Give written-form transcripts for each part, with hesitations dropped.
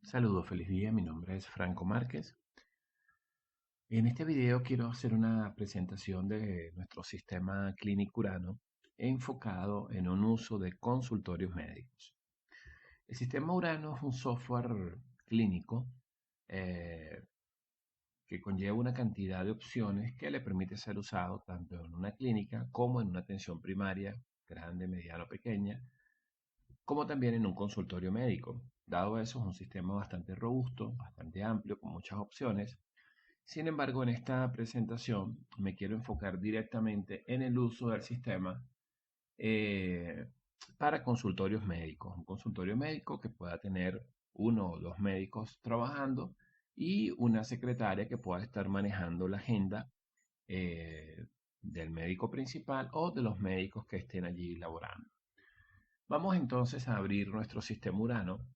Saludos, feliz día. Mi nombre es Franco Márquez. En este video quiero hacer una presentación de nuestro sistema clínico Urano enfocado en un uso de consultorios médicos. El sistema Urano es un software clínico eh, que conlleva una cantidad de opciones que le permite ser usado tanto en una clínica como en una atención primaria, grande, mediana o pequeña, como también en un consultorio médico. Dado eso, es un sistema bastante robusto, bastante amplio, con muchas opciones. Sin embargo, en esta presentación me quiero enfocar directamente en el uso del sistema eh, para consultorios médicos. Un consultorio médico que pueda tener uno o dos médicos trabajando y una secretaria que pueda estar manejando la agenda eh, del médico principal o de los médicos que estén allí laborando. Vamos entonces a abrir nuestro sistema Urano.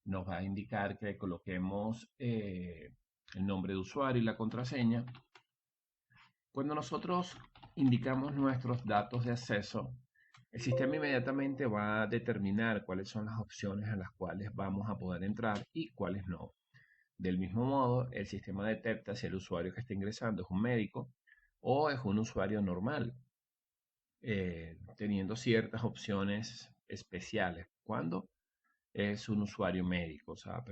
Nos va a indicar que coloquemos el nombre de usuario y la contraseña. Cuando nosotros indicamos nuestros datos de acceso, el sistema inmediatamente va a determinar cuáles son las opciones a las cuales vamos a poder entrar y cuáles no. Del mismo modo, el sistema detecta si el usuario que está ingresando es un médico o es un usuario normal, teniendo ciertas opciones especiales. Cuando es un usuario médico, o sea,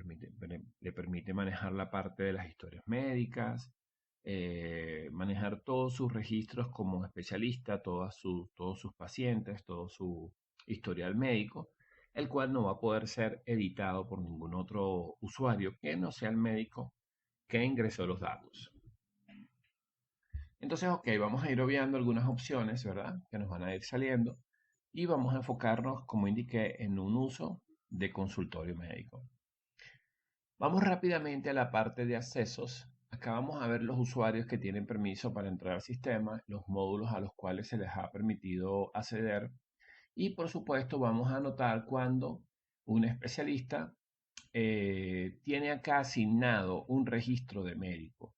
le permite manejar la parte de las historias médicas, manejar todos sus registros como especialista, todos sus pacientes, todo su historial médico, el cual no va a poder ser editado por ningún otro usuario que no sea el médico que ingresó los datos. Entonces, ok, vamos a ir obviando algunas opciones, ¿verdad? Que nos van a ir saliendo y vamos a enfocarnos, como indiqué, en un uso de consultorio médico. Vamos rápidamente a la parte de accesos. Acá vamos a ver los usuarios que tienen permiso para entrar al sistema, los módulos a los cuales se les ha permitido acceder y por supuesto vamos a anotar cuando un especialista tiene acá asignado un registro de médico.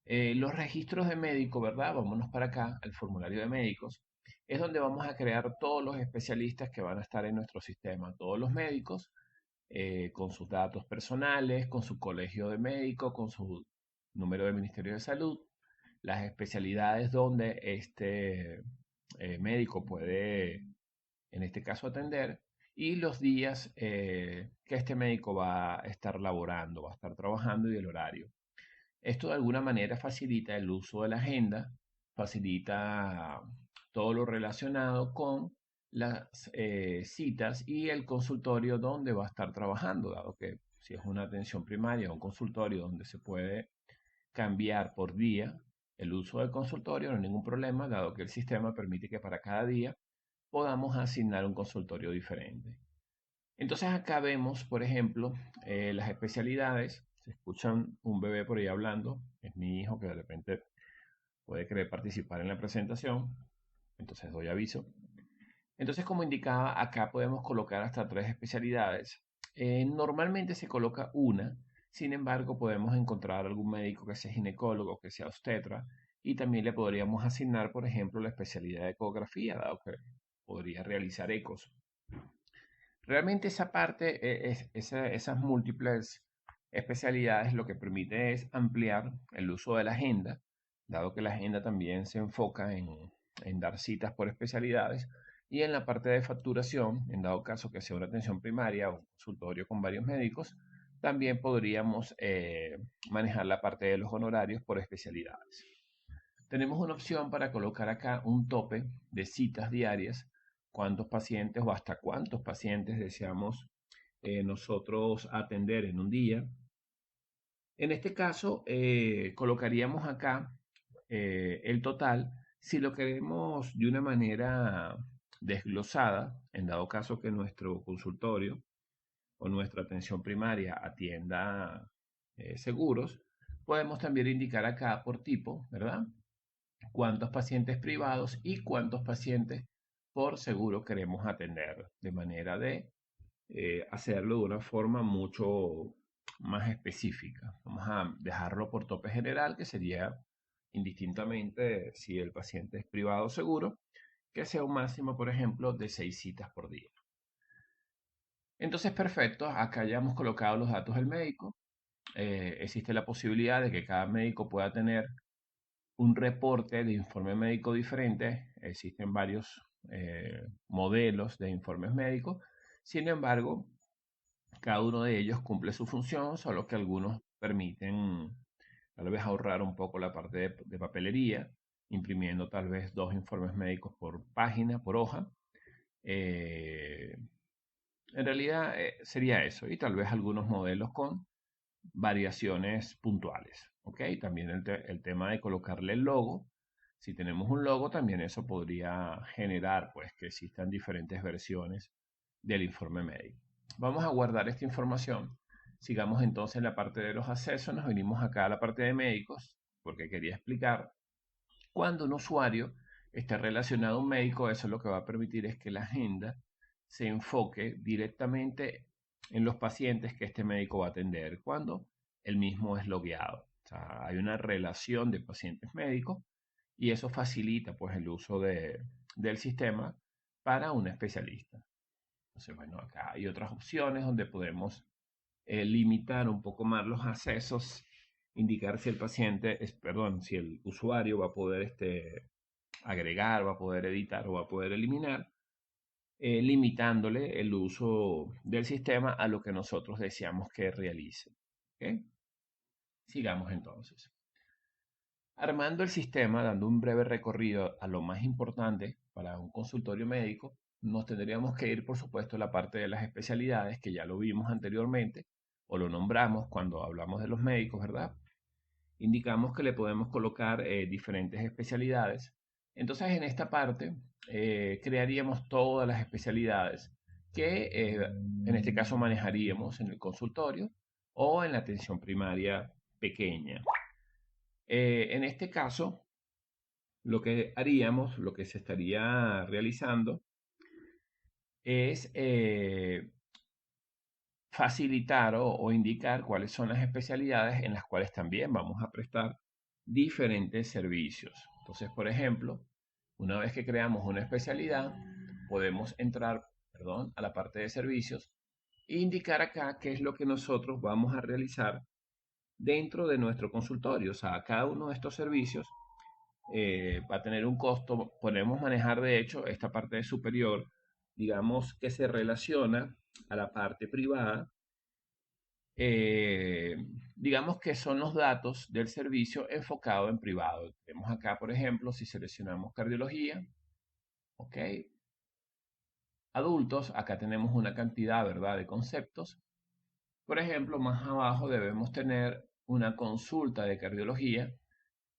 Los registros de médico, ¿verdad? Vámonos para acá, al formulario de médicos. Es donde vamos a crear todos los especialistas que van a estar en nuestro sistema, todos los médicos, con sus datos personales, con su colegio de médico, con su número de Ministerio de Salud, las especialidades donde este médico puede, en este caso, atender y los días que este médico va a estar laborando, va a estar trabajando y el horario. Esto de alguna manera facilita el uso de la agenda, facilita todo lo relacionado con las citas y el consultorio donde va a estar trabajando, dado que si es una atención primaria o un consultorio donde se puede cambiar por día el uso del consultorio, no hay ningún problema, dado que el sistema permite que para cada día podamos asignar un consultorio diferente. Entonces acá vemos, por ejemplo, las especialidades. Se escuchan un bebé por ahí hablando. Es mi hijo que de repente puede querer participar en la presentación. Entonces doy aviso. Entonces, como indicaba, acá podemos colocar hasta 3 especialidades. Normalmente se coloca una. Sin embargo, podemos encontrar algún médico que sea ginecólogo, que sea obstetra. Y también le podríamos asignar, por ejemplo, la especialidad de ecografía, dado que podría realizar ecos. Realmente esa parte, esas múltiples especialidades lo que permite es ampliar el uso de la agenda, dado que la agenda también se enfoca en dar citas por especialidades, y en la parte de facturación, en dado caso que sea una atención primaria o un consultorio con varios médicos, también podríamos manejar la parte de los honorarios por especialidades. Tenemos una opción para colocar acá un tope de citas diarias, cuántos pacientes o hasta cuántos pacientes deseamos nosotros atender en un día. En este caso, colocaríamos acá el total. Si lo queremos de una manera desglosada, en dado caso que nuestro consultorio o nuestra atención primaria atienda seguros, podemos también indicar acá por tipo, ¿verdad? Cuántos pacientes privados y cuántos pacientes por seguro queremos atender, de manera de hacerlo de una forma mucho más específica. Vamos a dejarlo por tope general, que sería indistintamente si el paciente es privado o seguro, que sea un máximo, por ejemplo, de 6 citas por día. Entonces, perfecto, acá ya hemos colocado los datos del médico. Existe la posibilidad de que cada médico pueda tener un reporte de informe médico diferente. Existen varios modelos de informes médicos. Sin embargo, cada uno de ellos cumple su función, solo que algunos permiten tal vez ahorrar un poco la parte de papelería, imprimiendo tal vez 2 informes médicos por página, por hoja. Eh, en realidad sería eso, y tal vez algunos modelos con variaciones puntuales. ¿Ok? También el tema de colocarle el logo. Si tenemos un logo, también eso podría generar pues que existan diferentes versiones del informe médico. Vamos a guardar esta información. Sigamos entonces en la parte de los accesos. Nos venimos acá a la parte de médicos, porque quería explicar cuando un usuario esté relacionado a un médico, eso lo que va a permitir es que la agenda se enfoque directamente en los pacientes que este médico va a atender cuando el mismo es logueado. O sea, hay una relación de pacientes médicos y eso facilita pues el uso del sistema para un especialista. Entonces, bueno, acá hay otras opciones donde podemos limitar un poco más los accesos, indicar si el paciente, perdón, si el usuario va a poder agregar, va a poder editar o va a poder eliminar, limitándole el uso del sistema a lo que nosotros deseamos que realice. ¿Ok? Sigamos entonces. Armando el sistema, dando un breve recorrido a lo más importante para un consultorio médico, nos tendríamos que ir, por supuesto, a la parte de las especialidades, que ya lo vimos anteriormente, o lo nombramos cuando hablamos de los médicos, ¿verdad? Indicamos que le podemos colocar diferentes especialidades. Entonces, en esta parte, crearíamos todas las especialidades que en este caso manejaríamos en el consultorio o en la atención primaria pequeña. En este caso, lo que haríamos, lo que se estaría realizando es facilitar o indicar cuáles son las especialidades en las cuales también vamos a prestar diferentes servicios. Entonces, por ejemplo, una vez que creamos una especialidad, podemos entrar, perdón, a la parte de servicios e indicar acá qué es lo que nosotros vamos a realizar dentro de nuestro consultorio. O sea, cada uno de estos servicios va a tener un costo. Podemos manejar, de hecho, esta parte superior, digamos que se relaciona a la parte privada. eh, digamos que son los datos del servicio enfocado en privado. Tenemos acá, por ejemplo, si seleccionamos cardiología, ok, adultos, acá tenemos una cantidad, ¿verdad?, de conceptos. Por ejemplo, más abajo debemos tener una consulta de cardiología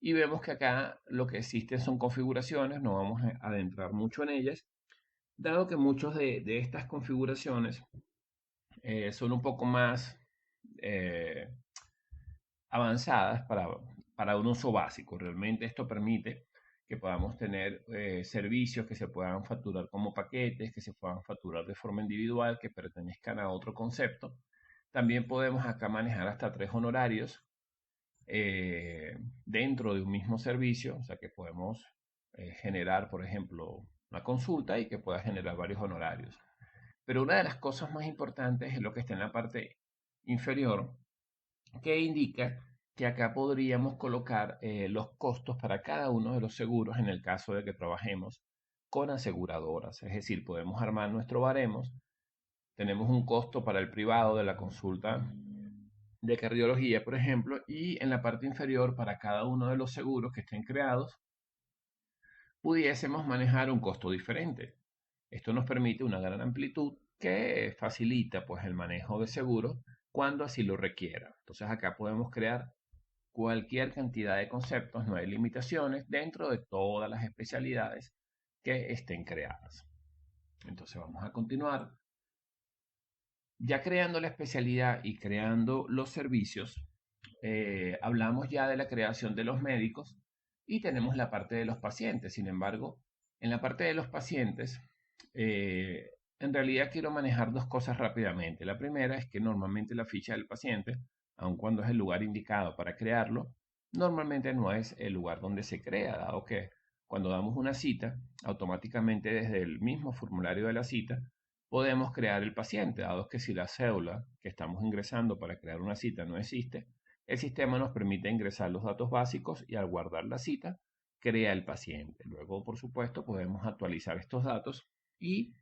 y vemos que acá lo que existen son configuraciones, no vamos a adentrar mucho en ellas, dado que muchas de estas configuraciones son un poco más eh, avanzadas para un uso básico. Realmente esto permite que podamos tener servicios que se puedan facturar como paquetes, que se puedan facturar de forma individual, que pertenezcan a otro concepto. También podemos acá manejar hasta 3 honorarios dentro de un mismo servicio, o sea que podemos generar, por ejemplo, una consulta y que pueda generar varios honorarios. Pero una de las cosas más importantes es lo que está en la parte inferior, que indica que acá podríamos colocar los costos para cada uno de los seguros en el caso de que trabajemos con aseguradoras. Es decir, podemos armar nuestro baremos. Tenemos un costo para el privado de la consulta de cardiología, por ejemplo, y en la parte inferior, para cada uno de los seguros que estén creados, pudiésemos manejar un costo diferente. Esto nos permite una gran amplitud que facilita pues el manejo de seguros cuando así lo requiera. Entonces acá podemos crear cualquier cantidad de conceptos, no hay limitaciones dentro de todas las especialidades que estén creadas. Entonces vamos a continuar. Ya creando la especialidad y creando los servicios, hablamos ya de la creación de los médicos y tenemos la parte de los pacientes. Sin embargo, en la parte de los pacientes, eh, en realidad quiero manejar 2 cosas rápidamente. La primera es que normalmente la ficha del paciente, aun cuando es el lugar indicado para crearlo, normalmente no es el lugar donde se crea, dado que cuando damos una cita, automáticamente desde el mismo formulario de la cita, podemos crear el paciente, dado que si la cédula que estamos ingresando para crear una cita no existe, el sistema nos permite ingresar los datos básicos y al guardar la cita, crea el paciente. Luego, por supuesto, podemos actualizar estos datos y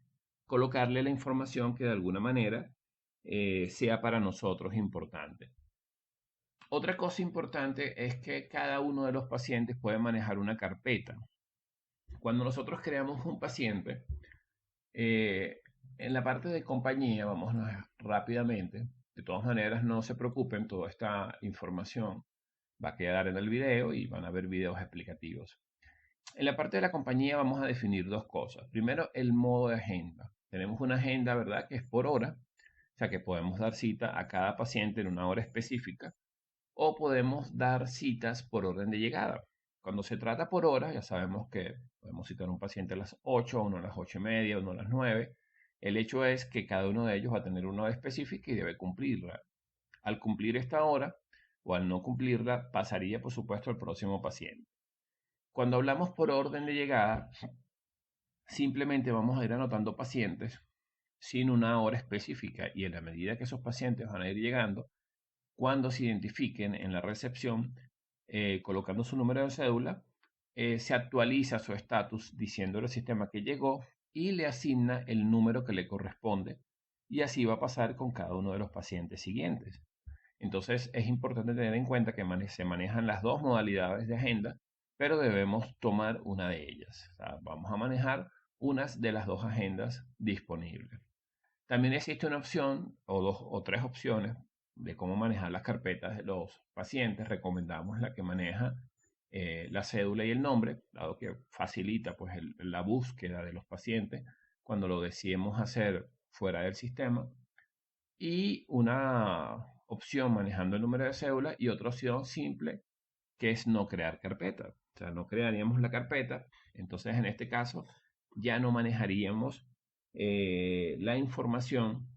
colocarle la información que de alguna manera sea para nosotros importante. Otra cosa importante es que cada uno de los pacientes puede manejar una carpeta. Cuando nosotros creamos un paciente, eh, en la parte de compañía, vamos rápidamente, de todas maneras no se preocupen, toda esta información va a quedar en el video y van a ver videos explicativos. En la parte de la compañía vamos a definir dos cosas. Primero, el modo de agenda. Tenemos una agenda, ¿verdad?, que es por hora, o sea que podemos dar cita a cada paciente en una hora específica o podemos dar citas por orden de llegada. Cuando se trata por hora, ya sabemos que podemos citar a un paciente a las 8, uno a las 8:30, uno a las 9. El hecho es que cada uno de ellos va a tener una hora específica y debe cumplirla. Al cumplir esta hora o al no cumplirla, pasaría por supuesto al próximo paciente. Cuando hablamos por orden de llegada, simplemente vamos a ir anotando pacientes sin una hora específica y en la medida que esos pacientes van a ir llegando, cuando se identifiquen en la recepción, colocando su número de cédula, se actualiza su estatus diciéndole al sistema que llegó y le asigna el número que le corresponde y así va a pasar con cada uno de los pacientes siguientes. Entonces es importante tener en cuenta que se manejan las dos modalidades de agenda, pero debemos tomar una de ellas. O sea, vamos a manejar unas de las dos agendas disponibles. También existe una opción o dos o tres opciones de cómo manejar las carpetas de los pacientes. Recomendamos la que maneja la cédula y el nombre, dado que facilita pues, la búsqueda de los pacientes cuando lo decidimos hacer fuera del sistema. Y una opción manejando el número de cédula y otra opción simple que es no crear carpeta. O sea, no crearíamos la carpeta. Entonces, en este caso, ya no manejaríamos la información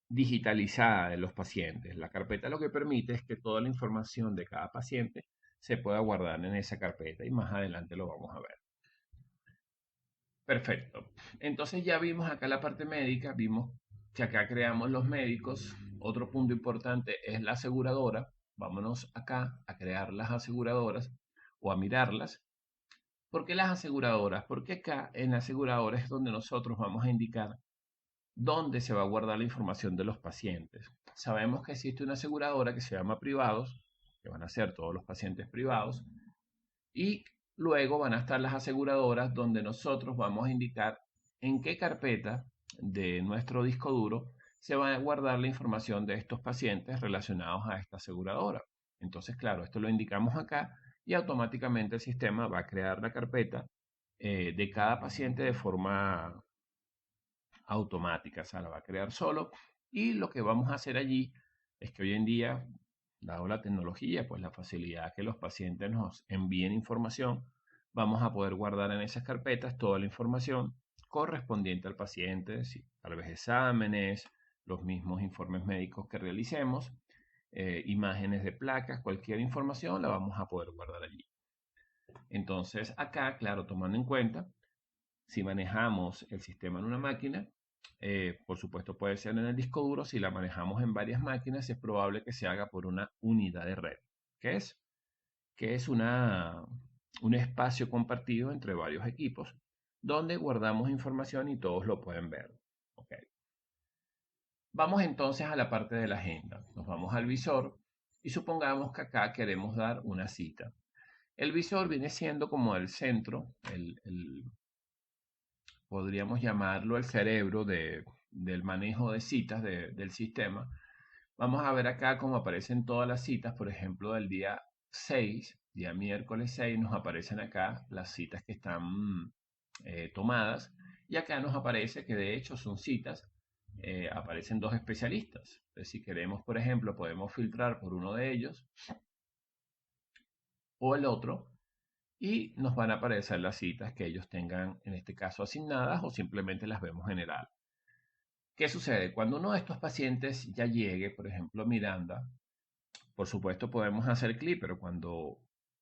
digitalizada de los pacientes. La carpeta lo que permite es que toda la información de cada paciente se pueda guardar en esa carpeta y más adelante lo vamos a ver. Perfecto. Entonces ya vimos acá la parte médica, vimos que acá creamos los médicos. Otro punto importante es la aseguradora. Vámonos acá a crear las aseguradoras o a mirarlas. ¿Por qué las aseguradoras? Porque acá en la aseguradora es donde nosotros vamos a indicar dónde se va a guardar la información de los pacientes. Sabemos que existe una aseguradora que se llama privados, que van a ser todos los pacientes privados, y luego van a estar las aseguradoras donde nosotros vamos a indicar en qué carpeta de nuestro disco duro se va a guardar la información de estos pacientes relacionados a esta aseguradora. Entonces, claro, esto lo indicamos acá y automáticamente el sistema va a crear la carpeta de cada paciente de forma automática, o sea, la va a crear solo. Y lo que vamos a hacer allí es que hoy en día, dado la tecnología, pues la facilidad que los pacientes nos envíen información, vamos a poder guardar en esas carpetas toda la información correspondiente al paciente, tal vez exámenes, los mismos informes médicos que realicemos, imágenes de placas, cualquier información la vamos a poder guardar allí. Entonces acá, claro, tomando en cuenta, si manejamos el sistema en una máquina, por supuesto puede ser en el disco duro. Si la manejamos en varias máquinas, es probable que se haga por una unidad de red. ¿Qué es? Que es un espacio compartido entre varios equipos donde guardamos información y todos lo pueden ver. Okay. Vamos entonces a la parte de la agenda. Nos vamos al visor y supongamos que acá queremos dar una cita. El visor viene siendo como el centro, podríamos llamarlo el cerebro del manejo de citas del sistema. Vamos a ver acá cómo aparecen todas las citas, por ejemplo, del día 6, día miércoles 6, nos aparecen acá las citas que están tomadas y acá nos aparece que de hecho son citas, aparecen dos especialistas. Entonces, si queremos, por ejemplo, podemos filtrar por uno de ellos o el otro y nos van a aparecer las citas que ellos tengan en este caso asignadas o simplemente las vemos general. ¿Qué sucede? Cuando uno de estos pacientes ya llegue, por ejemplo, Miranda, por supuesto podemos hacer clic, pero cuando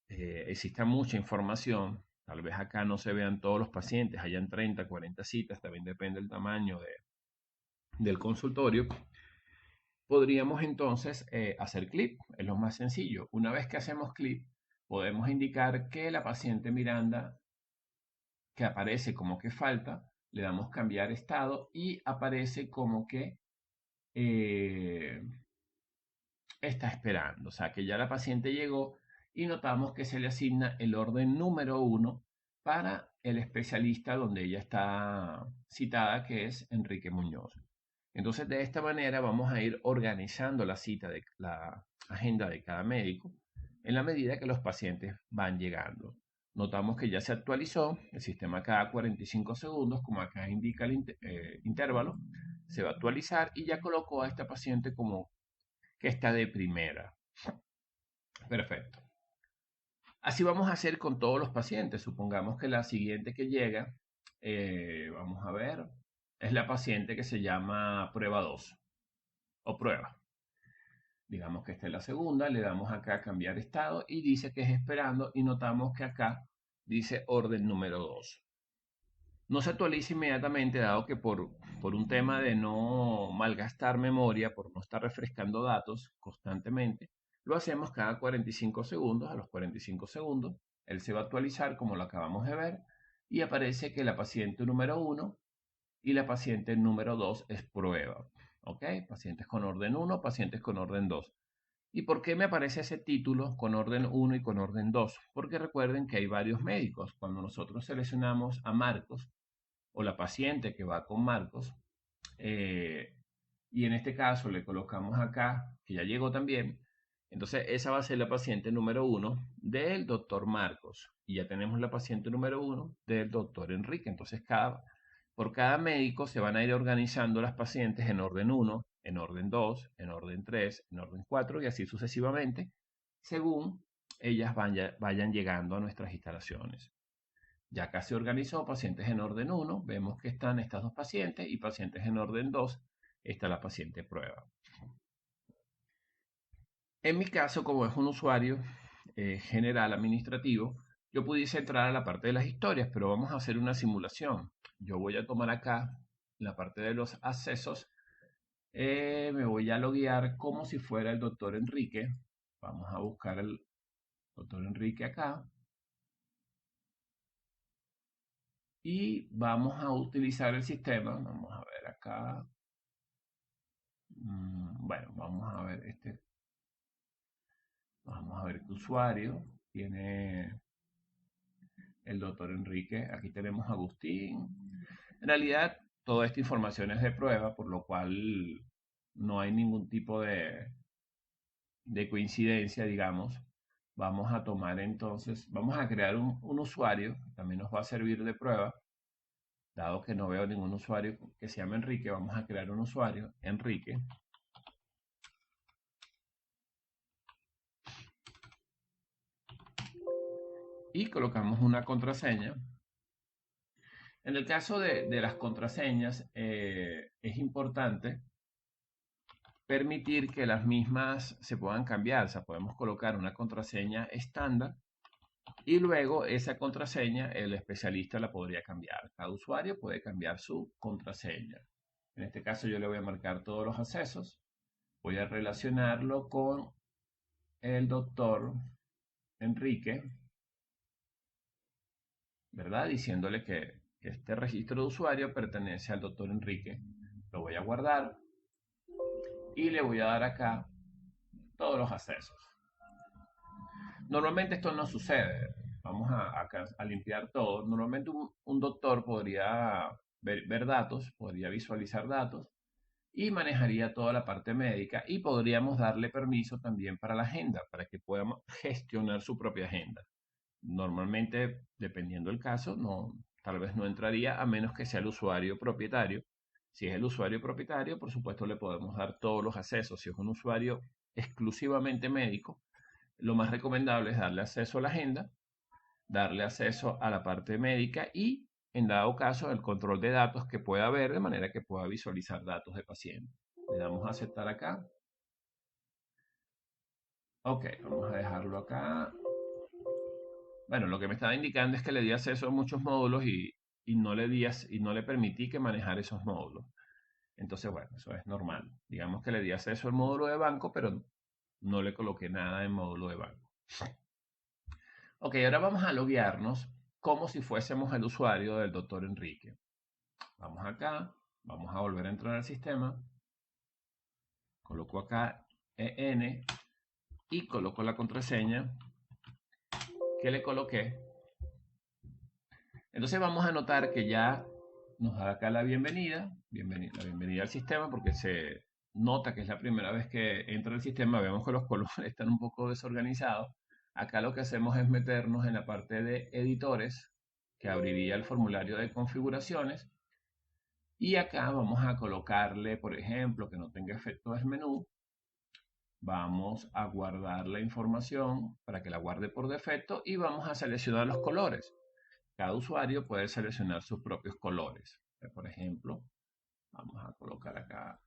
exista mucha información, tal vez acá no se vean todos los pacientes, hayan 30, 40 citas, también depende del tamaño del consultorio. Podríamos entonces hacer clip, es lo más sencillo. Una vez que hacemos clip, podemos indicar que la paciente Miranda, que aparece como que falta, le damos cambiar estado y aparece como que eh, está esperando. O sea, que ya la paciente llegó y notamos que se le asigna el orden número 1 para el especialista donde ella está citada, que es Enrique Muñoz. Entonces, de esta manera vamos a ir organizando la cita de la agenda de cada médico en la medida que los pacientes van llegando. Notamos que ya se actualizó el sistema cada 45 segundos, como acá indica el intervalo, se va a actualizar y ya colocó a esta paciente como que está de primera. Perfecto. Así vamos a hacer con todos los pacientes. Supongamos que la siguiente que llega, vamos a ver, es la paciente que se llama prueba 2 o prueba. Digamos que esta es la segunda, le damos acá a cambiar estado y dice que es esperando y notamos que acá dice orden número 2. No se actualiza inmediatamente dado que por un tema de no malgastar memoria, por no estar refrescando datos constantemente, lo hacemos cada 45 segundos. A los 45 segundos, él se va a actualizar como lo acabamos de ver y aparece que la paciente número 1 y la paciente número 2 es prueba. ¿Ok? Pacientes con orden 1, pacientes con orden 2. ¿Y por qué me aparece ese título con orden 1 y con orden 2? Porque recuerden que hay varios médicos. Cuando nosotros seleccionamos a Marcos o la paciente que va con Marcos, eh, y en este caso le colocamos acá, que ya llegó también, entonces esa va a ser la paciente número 1 del doctor Marcos. Y ya tenemos la paciente número 1 del doctor Enrique. Entonces por cada médico se van a ir organizando las pacientes en orden 1, en orden 2, en orden 3, en orden 4 y así sucesivamente, según ellas vayan llegando a nuestras instalaciones. Ya acá se organizó pacientes en orden 1, vemos que están estas dos pacientes y pacientes en orden 2, está la paciente prueba. En mi caso, como es un usuario general administrativo, yo pudiese entrar a la parte de las historias, pero vamos a hacer una simulación. Yo voy a tomar acá la parte de los accesos, me voy a loguear como si fuera el doctor Enrique. Vamos a buscar el doctor Enrique acá y vamos a utilizar el sistema. Vamos a ver acá. Bueno, vamos a ver vamos a ver qué usuario tiene el doctor Enrique. Aquí tenemos a Agustín. En realidad, toda esta información es de prueba, por lo cual no hay ningún tipo de coincidencia, digamos. Vamos a tomar entonces, vamos a crear un usuario, que también nos va a servir de prueba. Dado que no veo ningún usuario que se llame Enrique, vamos a crear un usuario, Enrique. Y colocamos una contraseña. En el caso de las contraseñas, es importante permitir que las mismas se puedan cambiar. O sea, podemos colocar una contraseña estándar y luego esa contraseña el especialista la podría cambiar. Cada usuario puede cambiar su contraseña. En este caso yo le voy a marcar todos los accesos. Voy a relacionarlo con el doctor Enrique, ¿verdad? Diciéndole que este registro de usuario pertenece al doctor Enrique. Lo voy a guardar y le voy a dar acá todos los accesos. Normalmente esto no sucede. Vamos a limpiar todo. Normalmente un doctor podría ver datos, podría visualizar datos y manejaría toda la parte médica y podríamos darle permiso también para la agenda, para que pueda gestionar su propia agenda. Normalmente, dependiendo del caso, tal vez no entraría a menos que sea el usuario propietario. Si es el usuario propietario, por supuesto le podemos dar todos los accesos. Si es un usuario exclusivamente médico, lo más recomendable es darle acceso a la agenda, darle acceso a la parte médica y, en dado caso, el control de datos que pueda haber de manera que pueda visualizar datos de paciente. Le damos a aceptar acá. Ok, vamos a dejarlo acá. Bueno, lo que me estaba indicando es que le di acceso a muchos módulos y no le y no le permití que manejara esos módulos. Entonces, bueno, eso es normal. Digamos que le di acceso al módulo de banco, pero no le coloqué nada en módulo de banco. Ok, ahora vamos a loguearnos como si fuésemos el usuario del doctor Enrique. Vamos acá, vamos a volver a entrar al sistema, coloco acá EN y coloco la contraseña que le coloqué. Entonces vamos a notar que ya nos da acá la bienvenida al sistema, porque se nota que es la primera vez que entra el sistema. Vemos que los colores están un poco desorganizados. Acá lo que hacemos es meternos en la parte de editores, que abriría el formulario de configuraciones. Y acá vamos a colocarle, por ejemplo, que no tenga efecto del menú. Vamos a guardar la información para que la guarde por defecto y vamos a seleccionar los colores. Cada usuario puede seleccionar sus propios colores. Por ejemplo, vamos a colocar acá.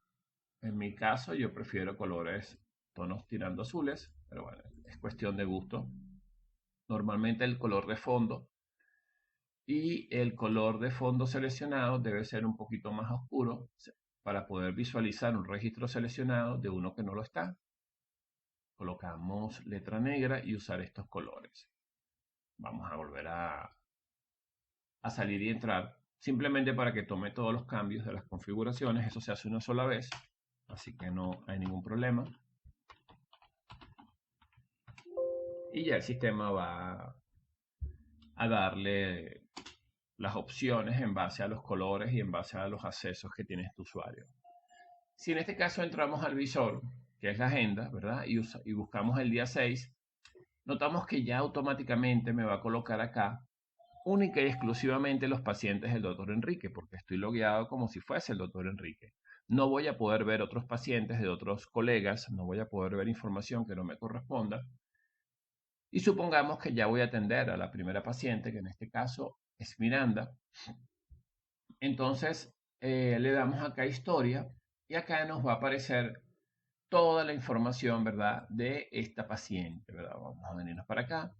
En mi caso, yo prefiero colores, tonos tirando azules, pero bueno, es cuestión de gusto. Normalmente el color de fondo y el color de fondo seleccionado debe ser un poquito más oscuro para poder visualizar un registro seleccionado de uno que no lo está. Colocamos letra negra y usar estos colores. Vamos a volver a salir y entrar, simplemente para que tome todos los cambios de las configuraciones. Eso se hace una sola vez, así que no hay ningún problema. Y ya el sistema va a darle las opciones en base a los colores y en base a los accesos que tiene este usuario. Si en este caso entramos al visor, que es la agenda, ¿verdad? Y buscamos el día 6, notamos que ya automáticamente me va a colocar acá única y exclusivamente los pacientes del doctor Enrique, porque estoy logueado como si fuese el doctor Enrique. No voy a poder ver otros pacientes de otros colegas, no voy a poder ver información que no me corresponda. Y supongamos que ya voy a atender a la primera paciente, que en este caso es Miranda. Entonces le damos acá historia y acá nos va a aparecer toda la información, ¿verdad? De esta paciente, ¿verdad? Vamos a venirnos para acá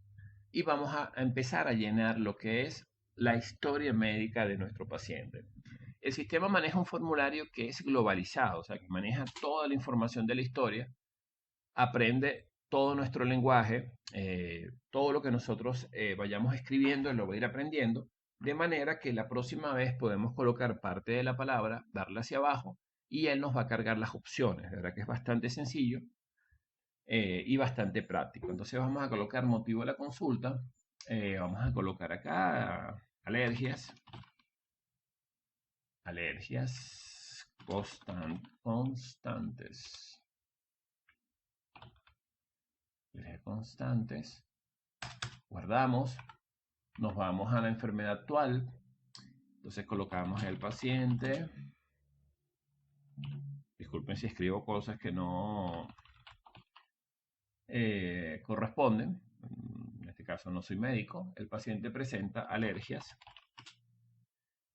y vamos a empezar a llenar lo que es la historia médica de nuestro paciente. El sistema maneja un formulario que es globalizado, o sea, que maneja toda la información de la historia, aprende todo nuestro lenguaje, todo lo que nosotros vayamos escribiendo, lo va a ir aprendiendo, de manera que la próxima vez podemos colocar parte de la palabra, darle hacia abajo, y él nos va a cargar las opciones, ¿verdad? Que es bastante sencillo y bastante práctico. Entonces vamos a colocar motivo de la consulta, vamos a colocar acá alergias, constantes, alergias constantes, guardamos, nos vamos a la enfermedad actual, entonces colocamos el paciente, disculpen si escribo cosas que no corresponden, en este caso no soy médico, el paciente presenta alergias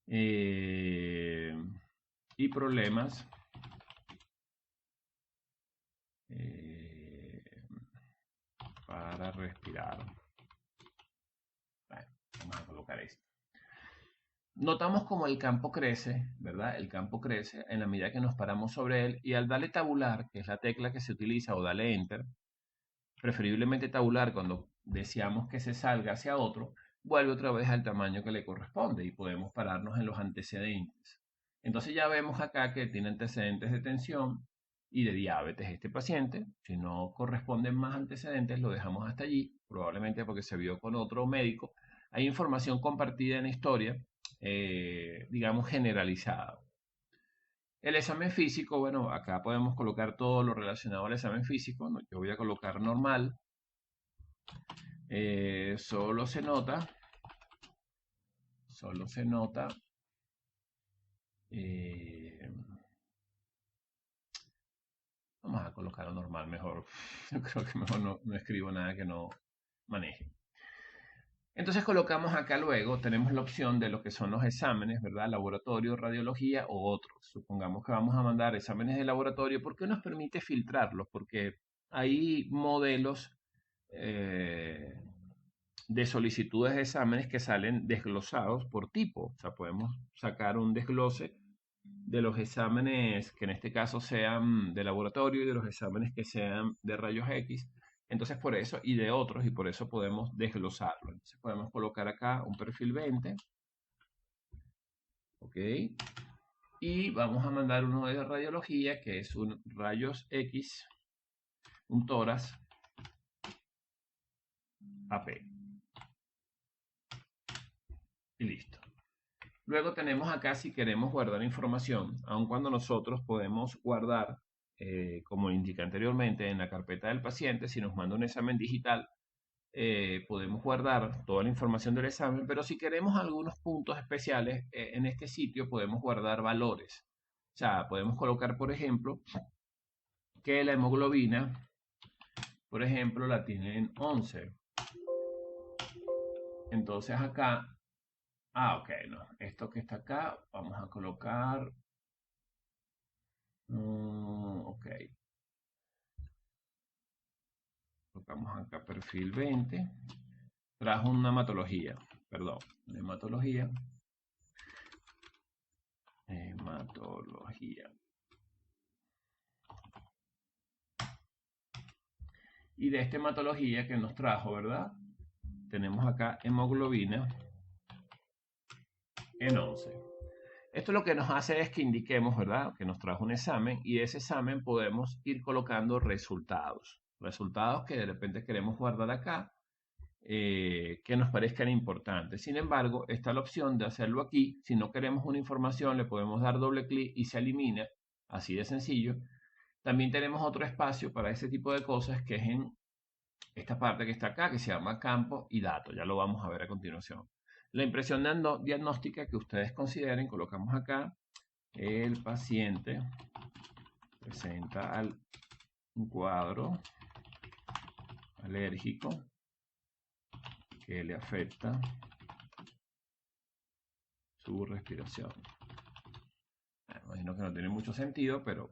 y problemas para respirar. Bueno, vamos a colocar esto. Notamos como el campo crece, ¿verdad? El campo crece en la medida que nos paramos sobre él y al darle tabular, que es la tecla que se utiliza, o darle enter, preferiblemente tabular cuando deseamos que se salga hacia otro, vuelve otra vez al tamaño que le corresponde y podemos pararnos en los antecedentes. Entonces ya vemos acá que tiene antecedentes de tensión y de diabetes este paciente. Si no corresponden más antecedentes, lo dejamos hasta allí, probablemente porque se vio con otro médico. Hay información compartida en la historia, digamos generalizada. El examen físico, bueno, acá podemos colocar todo lo relacionado al examen físico, ¿no? Yo voy a colocar normal. Solo se nota, eh, vamos a colocarlo normal mejor. Yo creo que mejor no escribo nada que no maneje. Entonces colocamos acá luego, tenemos la opción de lo que son los exámenes, ¿verdad? Laboratorio, radiología o otros. Supongamos que vamos a mandar exámenes de laboratorio. ¿Por qué nos permite filtrarlos? Porque hay modelos de solicitudes de exámenes que salen desglosados por tipo. O sea, podemos sacar un desglose de los exámenes que en este caso sean de laboratorio y de los exámenes que sean de rayos X. Entonces, por eso, y de otros, y por eso podemos desglosarlo. Entonces, podemos colocar acá un perfil 20. ¿Ok? Y vamos a mandar uno de radiología, que es un rayos X, un tórax AP. Y listo. Luego tenemos acá si queremos guardar información, aun cuando nosotros podemos guardar, como indiqué anteriormente, en la carpeta del paciente, si nos manda un examen digital, podemos guardar toda la información del examen, pero si queremos algunos puntos especiales, en este sitio podemos guardar valores. O sea, podemos colocar, por ejemplo, que la hemoglobina, por ejemplo, la tiene en 11. Entonces acá, ok, no, esto que está acá, vamos a colocar, ok, colocamos acá perfil 20, trajo una hematología, perdón, hematología. Y de esta hematología que nos trajo, ¿verdad? Tenemos acá hemoglobina en 11. Esto lo que nos hace es que indiquemos, ¿verdad? Que nos trajo un examen y de ese examen podemos ir colocando resultados. Resultados que de repente queremos guardar acá, que nos parezcan importantes. Sin embargo, está la opción de hacerlo aquí. Si no queremos una información, le podemos dar doble clic y se elimina. Así de sencillo. También tenemos otro espacio para ese tipo de cosas que es en esta parte que está acá, que se llama campo y datos. Ya lo vamos a ver a continuación. La impresión diagnóstica que ustedes consideren, colocamos acá, el paciente presenta un cuadro alérgico que le afecta su respiración. Imagino que no tiene mucho sentido, pero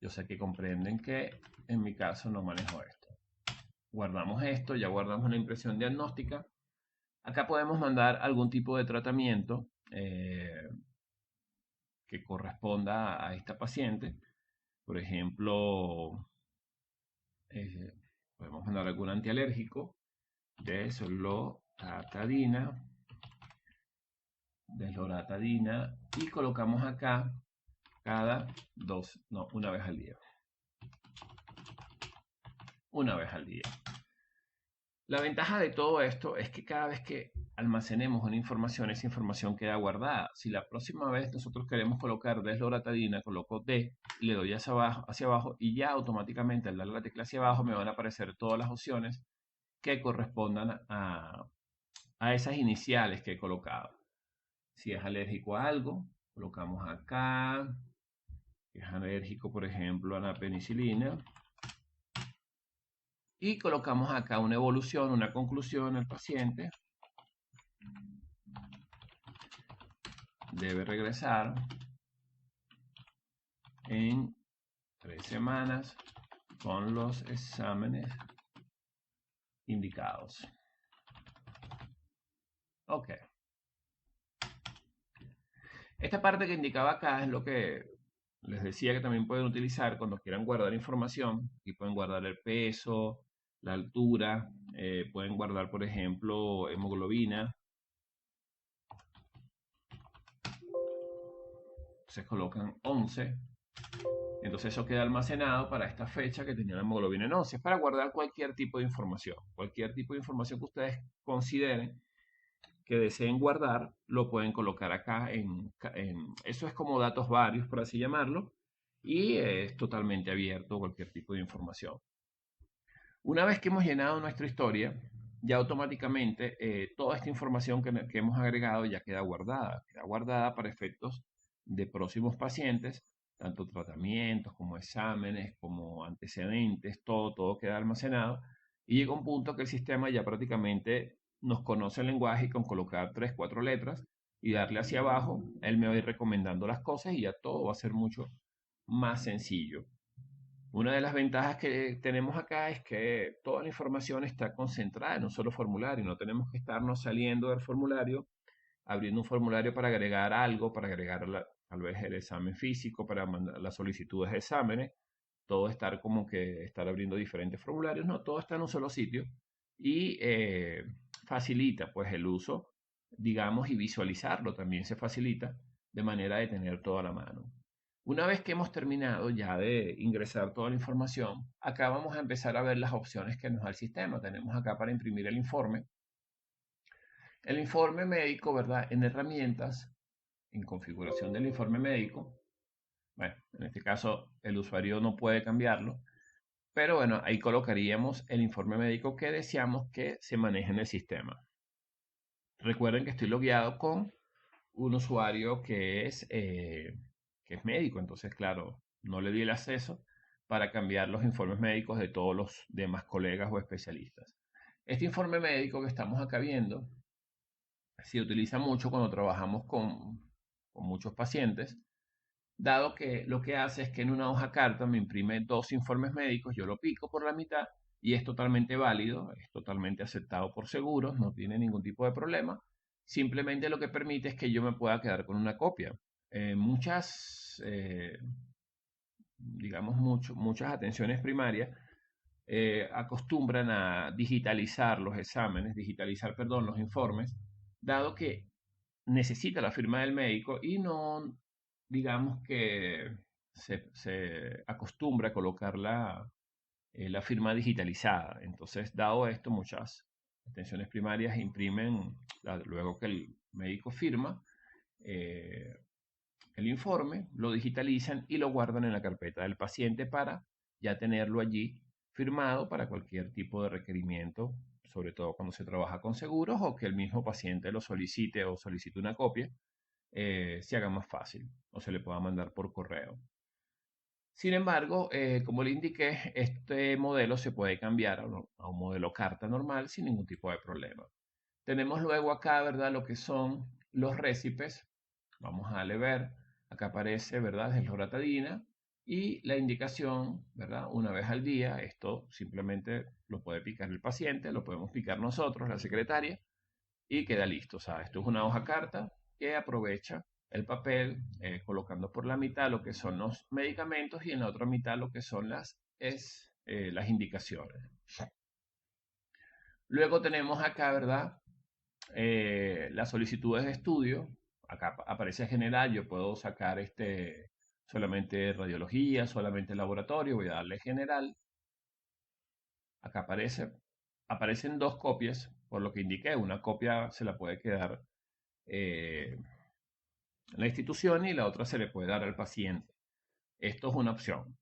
yo sé que comprenden que en mi caso no manejo esto. Guardamos esto, ya guardamos la impresión diagnóstica. Acá podemos mandar algún tipo de tratamiento que corresponda a esta paciente. Por ejemplo, podemos mandar algún antialérgico, desloratadina, y colocamos acá una vez al día. Una vez al día. La ventaja de todo esto es que cada vez que almacenemos una información, esa información queda guardada. Si la próxima vez nosotros queremos colocar desloratadina, coloco D, le doy hacia abajo y ya automáticamente al darle la tecla hacia abajo me van a aparecer todas las opciones que correspondan a esas iniciales que he colocado. Si es alérgico a algo, colocamos acá. Si es alérgico, por ejemplo, a la penicilina. Y colocamos acá una evolución, una conclusión. El paciente debe regresar en 3 semanas con los exámenes indicados. Ok. Esta parte que indicaba acá es lo que les decía que también pueden utilizar cuando quieran guardar información. Aquí pueden guardar el peso, la altura, pueden guardar, por ejemplo, hemoglobina. Entonces colocan 11. Entonces eso queda almacenado para esta fecha que tenía la hemoglobina en 11. Es para guardar cualquier tipo de información. Cualquier tipo de información que ustedes consideren que deseen guardar, lo pueden colocar acá eso es como datos varios, por así llamarlo, y es totalmente abierto cualquier tipo de información. Una vez que hemos llenado nuestra historia, ya automáticamente toda esta información que hemos agregado ya queda guardada para efectos de próximos pacientes, tanto tratamientos como exámenes, como antecedentes, todo queda almacenado y llega un punto que el sistema ya prácticamente nos conoce el lenguaje y con colocar 3, 4 letras y darle hacia abajo, él me va a ir recomendando las cosas y ya todo va a ser mucho más sencillo. Una de las ventajas que tenemos acá es que toda la información está concentrada en un solo formulario. No tenemos que estarnos saliendo del formulario, abriendo un formulario para agregar algo, para agregar tal vez el examen físico, para mandar las solicitudes de exámenes. Todo estar como que estar abriendo diferentes formularios. No, todo está en un solo sitio y facilita pues el uso, digamos, y visualizarlo también se facilita de manera de tener todo a la mano. Una vez que hemos terminado ya de ingresar toda la información, acá vamos a empezar a ver las opciones que nos da el sistema. Tenemos acá para imprimir el informe. El informe médico, ¿verdad? En herramientas, en configuración del informe médico. Bueno, en este caso el usuario no puede cambiarlo, pero bueno, ahí colocaríamos el informe médico que deseamos que se maneje en el sistema. Recuerden que estoy logueado con un usuario que es médico, entonces claro, no le di el acceso para cambiar los informes médicos de todos los demás colegas o especialistas. Este informe médico que estamos acá viendo se utiliza mucho cuando trabajamos con muchos pacientes, dado que lo que hace es que en una hoja carta me imprime dos informes médicos, yo lo pico por la mitad y es totalmente válido, es totalmente aceptado por seguros, no tiene ningún tipo de problema. Simplemente lo que permite es que yo me pueda quedar con una copia. Digamos, muchas atenciones primarias acostumbran a digitalizar los exámenes, digitalizar, perdón, los informes, dado que necesita la firma del médico y no, digamos que se acostumbra a colocar la firma digitalizada. Entonces, dado esto, muchas atenciones primarias imprimen, luego que el médico firma, eh, el informe, lo digitalizan y lo guardan en la carpeta del paciente para ya tenerlo allí firmado para cualquier tipo de requerimiento, sobre todo cuando se trabaja con seguros o que el mismo paciente lo solicite o solicite una copia, se haga más fácil o se le pueda mandar por correo. Sin embargo, como le indiqué, este modelo se puede cambiar a un modelo carta normal sin ningún tipo de problema. Tenemos luego acá, ¿verdad? Lo que son los récipes. Vamos a darle ver. Acá aparece, ¿verdad? Es loratadina y la indicación, ¿verdad? Una vez al día. Esto simplemente lo puede picar el paciente, lo podemos picar nosotros, la secretaria, y queda listo. O sea, esto es una hoja carta que aprovecha el papel, colocando por la mitad lo que son los medicamentos y en la otra mitad lo que son las indicaciones. Luego tenemos acá, ¿verdad? Las solicitudes de estudio. Acá aparece general, yo puedo sacar solamente radiología, solamente laboratorio, voy a darle general. Acá aparecen dos copias, por lo que indiqué, una copia se la puede quedar eh, la institución y la otra se le puede dar al paciente. Esto es una opción.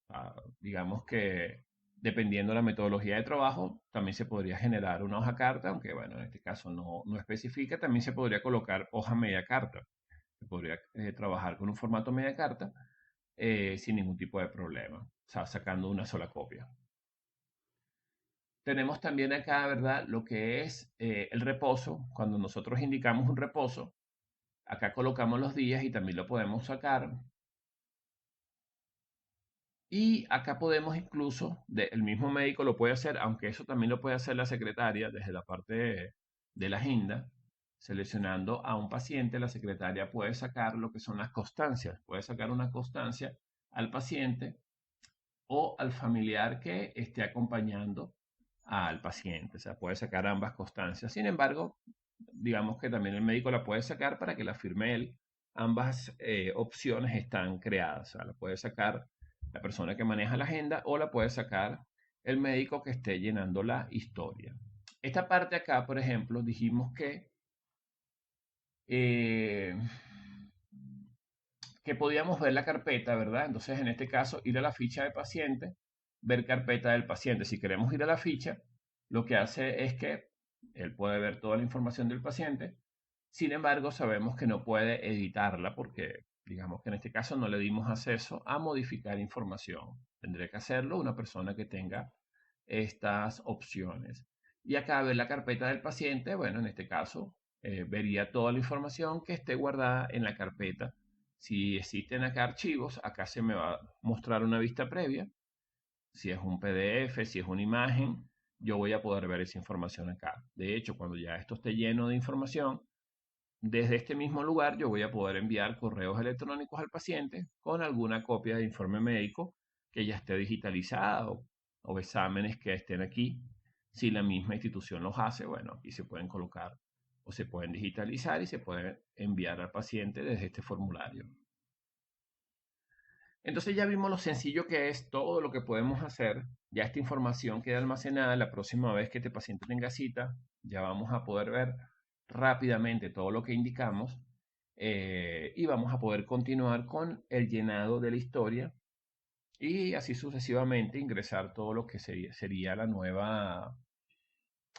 Digamos que dependiendo de la metodología de trabajo, también se podría generar una hoja carta, aunque bueno, en este caso no especifica, también se podría colocar hoja media carta. Se podría trabajar con un formato media carta sin ningún tipo de problema, o sea, sacando una sola copia. Tenemos también acá, ¿verdad? Lo que es el reposo. Cuando nosotros indicamos un reposo, acá colocamos los días y también lo podemos sacar. Y acá podemos incluso, el mismo médico lo puede hacer, aunque eso también lo puede hacer la secretaria desde la parte de la agenda, seleccionando a un paciente, la secretaria puede sacar lo que son las constancias, puede sacar una constancia al paciente o al familiar que esté acompañando al paciente, o sea, puede sacar ambas constancias. Sin embargo, digamos que también el médico la puede sacar para que la firme él. Ambas opciones están creadas, o sea, la puede sacar la persona que maneja la agenda o la puede sacar el médico que esté llenando la historia. Esta parte acá, por ejemplo, dijimos eh, que podíamos ver la carpeta, ¿verdad? Entonces, en este caso, ir a la ficha de paciente, ver carpeta del paciente. Si queremos ir a la ficha, lo que hace es que él puede ver toda la información del paciente. Sin embargo, sabemos que no puede editarla porque, digamos que en este caso no le dimos acceso a modificar información. Tendría que hacerlo una persona que tenga estas opciones. Y acá ver la carpeta del paciente, bueno, en este caso, vería toda la información que esté guardada en la carpeta. Si existen acá archivos, acá se me va a mostrar una vista previa. si es un PDF, si es una imagen, yo voy a poder ver esa información acá. De hecho, cuando ya esto esté lleno de información, desde este mismo lugar yo voy a poder enviar correos electrónicos al paciente con alguna copia de informe médico que ya esté digitalizada o exámenes que estén aquí. Si la misma institución los hace, bueno, aquí se pueden colocar o se pueden digitalizar y se pueden enviar al paciente desde este formulario. Entonces ya vimos lo sencillo que es todo lo que podemos hacer. Ya esta información queda almacenada. La próxima vez que este paciente tenga cita, ya vamos a poder ver rápidamente todo lo que indicamos y vamos a poder continuar con el llenado de la historia y así sucesivamente ingresar todo lo que sería la nueva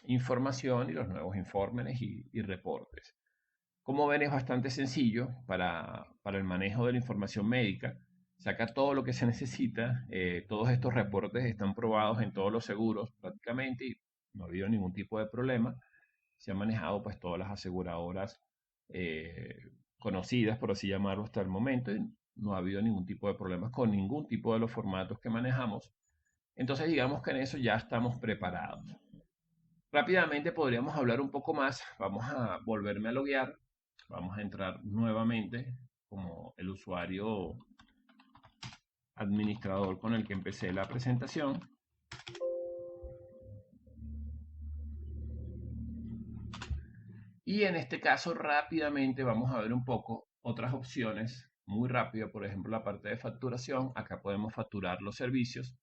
información y los nuevos informes y reportes. Como ven, es bastante sencillo para el manejo de la información médica. Saca todo lo que se necesita. Todos estos reportes están probados en todos los seguros prácticamente y no ha habido ningún tipo de problema. Se han manejado pues todas las aseguradoras eh, conocidas, por así llamarlo, hasta el momento y no ha habido ningún tipo de problemas con ningún tipo de los formatos que manejamos. Entonces digamos que en eso ya estamos preparados. Rápidamente podríamos hablar un poco más. Vamos a volverme a loguear. Vamos a entrar nuevamente como el usuario administrador con el que empecé la presentación. Y en este caso rápidamente vamos a ver un poco otras opciones. Muy rápido, por ejemplo, la parte de facturación. Acá podemos facturar los servicios.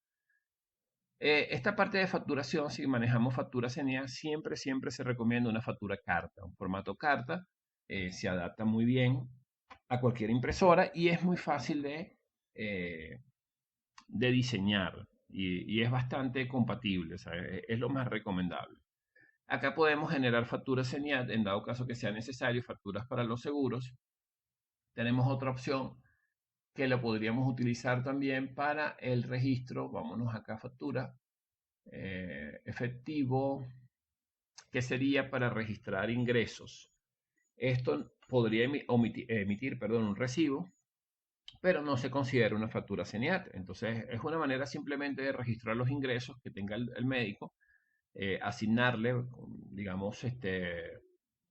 Esta parte de facturación, si manejamos factura CENIA, siempre se recomienda una factura carta. Un formato carta se adapta muy bien a cualquier impresora y es muy fácil de diseñar y es bastante compatible, o sea, es lo más recomendable. Acá podemos generar facturas CENIAT en dado caso que sea necesario, facturas para los seguros. Tenemos otra opción que lo podríamos utilizar también para el registro. Vámonos acá a factura, efectivo, que sería para registrar ingresos. Esto podría emitir, un recibo, pero no se considera una factura CENIAT. Entonces, es una manera simplemente de registrar los ingresos que tenga el médico, asignarle, digamos,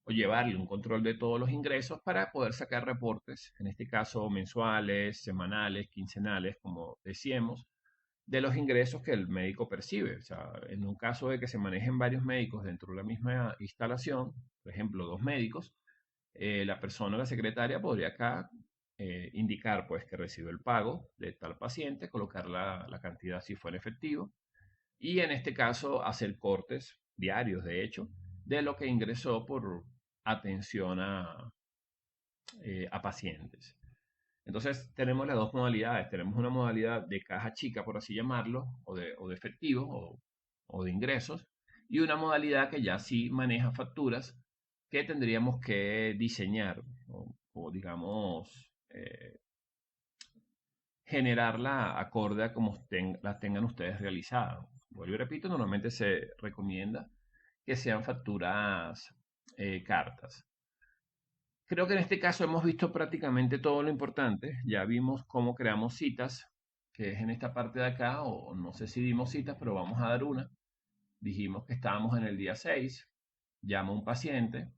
o llevarle un control de todos los ingresos para poder sacar reportes, en este caso mensuales, semanales, quincenales, como decíamos, de los ingresos que el médico percibe. O sea, en un caso de que se manejen varios médicos dentro de la misma instalación, por ejemplo, dos médicos, la persona, la secretaria, podría acá indicar pues que recibió el pago de tal paciente, colocar la cantidad si fue en efectivo y en este caso hacer cortes diarios, de hecho, de lo que ingresó por atención a pacientes. Entonces tenemos las dos modalidades. Tenemos una modalidad de caja chica, por así llamarlo, o de efectivo o de ingresos, y una modalidad que ya sí maneja facturas que tendríamos que diseñar o digamos, generarla acorde a como la tengan ustedes realizadas. Vuelvo y repito, normalmente se recomienda que sean facturas cartas. Creo que en este caso hemos visto prácticamente todo lo importante. Ya vimos cómo creamos citas, que es en esta parte de acá, o no sé si dimos citas, pero vamos a dar una. Dijimos que estábamos en el día 6, llama un paciente,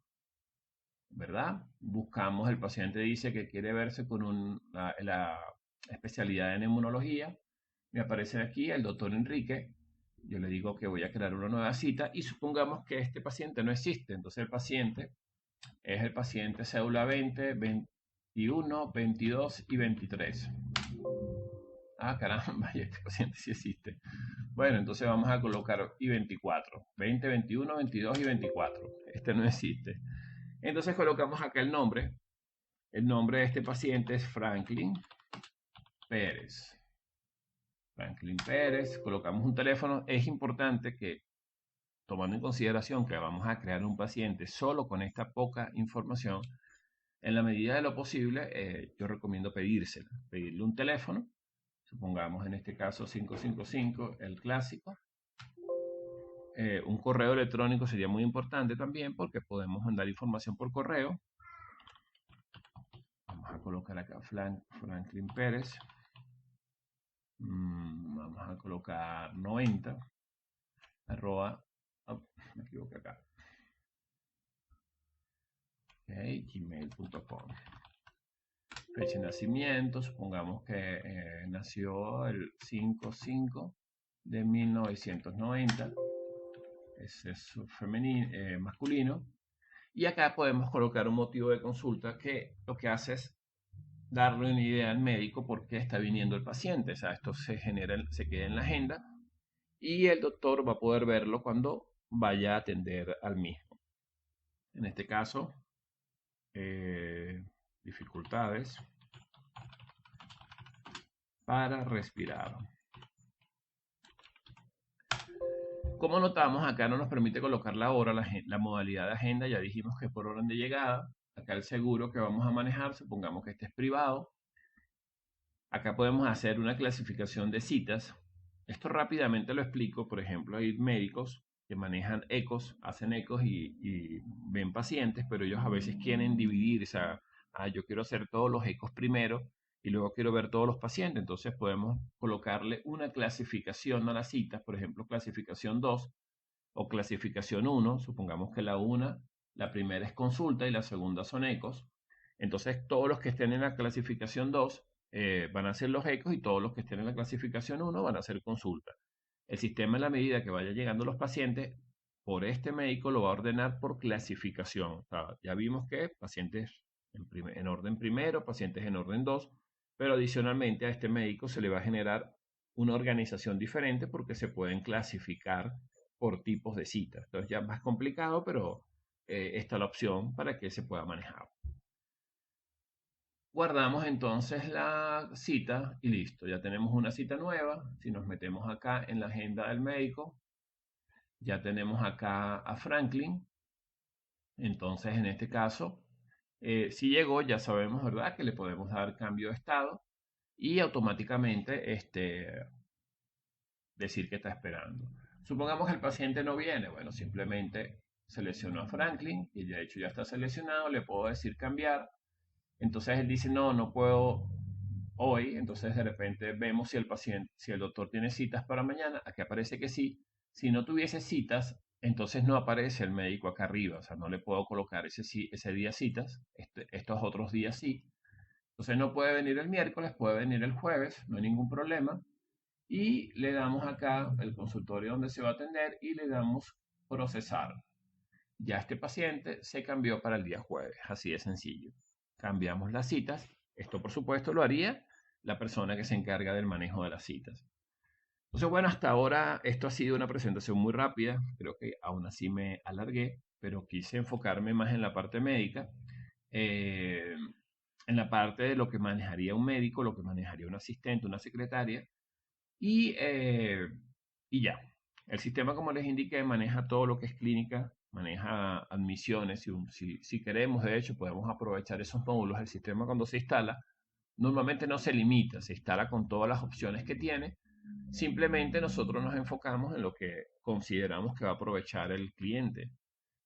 ¿verdad? Buscamos, el paciente dice que quiere verse con la especialidad de neumonología. Me aparece aquí el doctor Enrique. Yo le digo que voy a crear una nueva cita y supongamos que este paciente no existe. Entonces el paciente es el paciente cédula 20, 21, 22 y 23. Ah, caramba, y este paciente sí existe. Bueno, entonces vamos a colocar y 24. 20, 21, 22 y 24. Este no existe. Entonces colocamos acá el nombre. El nombre de este paciente es Franklin Pérez. Franklin Pérez. Colocamos un teléfono. Es importante que, tomando en consideración que vamos a crear un paciente solo con esta poca información, en la medida de lo posible, yo recomiendo pedirle un teléfono, supongamos en este caso 555, el clásico. Un correo electrónico sería muy importante también porque podemos mandar información por correo. Vamos a colocar acá Franklin Pérez. vamos a colocar 90, arroba, me equivoqué acá, gmail.com. Fecha de nacimiento, supongamos que nació el 5/5 de 1990, ese es femenino, masculino. Y acá podemos colocar un motivo de consulta que lo que hace es darle una idea al médico por qué está viniendo el paciente. O sea, esto se genera, se queda en la agenda y el doctor va a poder verlo cuando vaya a atender al mismo. En este caso, dificultades para respirar. Como notamos, acá no nos permite colocar la hora, la modalidad de agenda, ya dijimos que por orden de llegada. Acá el seguro que vamos a manejar, supongamos que este es privado. Acá podemos hacer una clasificación de citas. Esto rápidamente lo explico. Por ejemplo, hay médicos que manejan ecos, hacen ecos y ven pacientes, pero ellos a veces quieren dividir, o sea, yo quiero hacer todos los ecos primero y luego quiero ver todos los pacientes. Entonces podemos colocarle una clasificación a las citas, por ejemplo, clasificación 2 o clasificación 1. Supongamos que la primera es consulta y la segunda son ecos. Entonces todos los que estén en la clasificación 2 van a ser los ecos y todos los que estén en la clasificación 1 van a ser consulta. El sistema, en la medida que vaya llegando los pacientes, por este médico lo va a ordenar por clasificación. O sea, ya vimos que pacientes en orden primero, pacientes en orden 2, pero adicionalmente a este médico se le va a generar una organización diferente porque se pueden clasificar por tipos de citas. Entonces ya es más complicado, pero está la opción para que se pueda manejar. Guardamos entonces la cita y listo, ya tenemos una cita nueva. Si nos metemos acá en la agenda del médico, ya tenemos acá a Franklin. Entonces, en este caso, si llegó, ya sabemos, ¿verdad?, que le podemos dar cambio de estado y automáticamente decir que está esperando. Supongamos que el paciente no viene, bueno, simplemente selecciono a Franklin y de hecho ya está seleccionado, le puedo decir cambiar. Entonces él dice, no, no puedo hoy. Entonces de repente vemos si el paciente, si el doctor tiene citas para mañana. Aquí aparece que sí. Si no tuviese citas, entonces no aparece el médico acá arriba. O sea, no le puedo colocar ese día citas. Estos otros días sí. Entonces no puede venir el miércoles, puede venir el jueves, no hay ningún problema. Y le damos acá el consultorio donde se va a atender y le damos procesar. Ya este paciente se cambió para el día jueves, así de sencillo. Cambiamos las citas. Esto, por supuesto, lo haría la persona que se encarga del manejo de las citas. Entonces, bueno, hasta ahora esto ha sido una presentación muy rápida. Creo que aún así me alargué, pero quise enfocarme más en la parte médica, eh, en la parte de lo que manejaría un médico, lo que manejaría un asistente, una secretaria, y, eh, y ya. El sistema, como les indiqué, maneja todo lo que es clínica, maneja admisiones. Si queremos, de hecho, podemos aprovechar esos módulos. El sistema, cuando se instala, normalmente no se limita, se instala con todas las opciones que tiene. Simplemente nosotros nos enfocamos en lo que consideramos que va a aprovechar el cliente.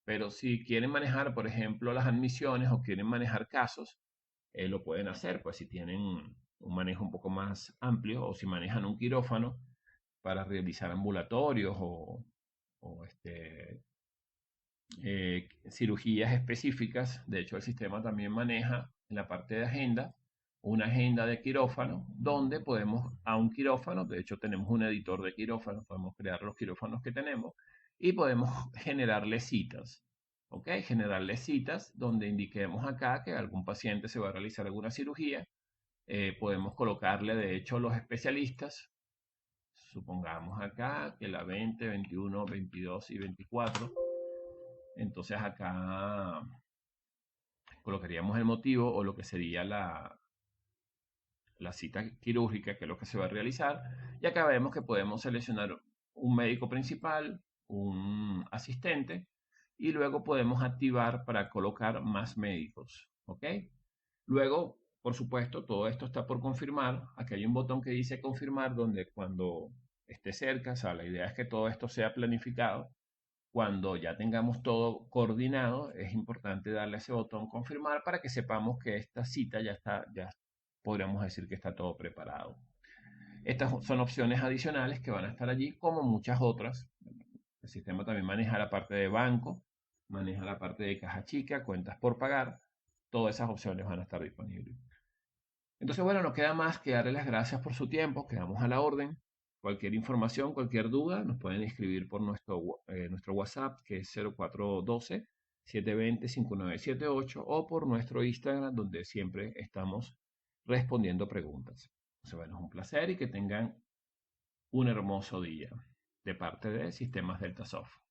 Pero si quieren manejar, por ejemplo, las admisiones o quieren manejar casos, lo pueden hacer. Pues si tienen un manejo un poco más amplio o si manejan un quirófano para realizar ambulatorios o cirugías específicas. De hecho, el sistema también maneja en la parte de agenda una agenda de quirófano donde podemos a un quirófano, de hecho tenemos un editor de quirófano, podemos crear los quirófanos que tenemos y podemos generarle citas. ¿Ok? Generarle citas donde indiquemos acá que algún paciente se va a realizar alguna cirugía. Podemos colocarle, de hecho, los especialistas. Supongamos acá que la 20, 21, 22 y 24. Entonces acá colocaríamos el motivo o lo que sería la cita quirúrgica, que es lo que se va a realizar. Y acá vemos que podemos seleccionar un médico principal, un asistente, y luego podemos activar para colocar más médicos. ¿Ok? Luego, por supuesto, todo esto está por confirmar. Aquí hay un botón que dice confirmar, donde cuando esté cerca, o sea, la idea es que todo esto sea planificado. Cuando ya tengamos todo coordinado, es importante darle a ese botón confirmar para que sepamos que esta cita ya está, ya podríamos decir que está todo preparado. Estas son opciones adicionales que van a estar allí, como muchas otras. El sistema también maneja la parte de banco, maneja la parte de caja chica, cuentas por pagar. Todas esas opciones van a estar disponibles. Entonces, bueno, no queda más que darles las gracias por su tiempo. Quedamos a la orden. Cualquier información, cualquier duda, nos pueden escribir por nuestro WhatsApp, que es 0412-720-5978, o por nuestro Instagram, donde siempre estamos respondiendo preguntas. Entonces, bueno, es un placer y que tengan un hermoso día de parte de Sistemas Deltasoft.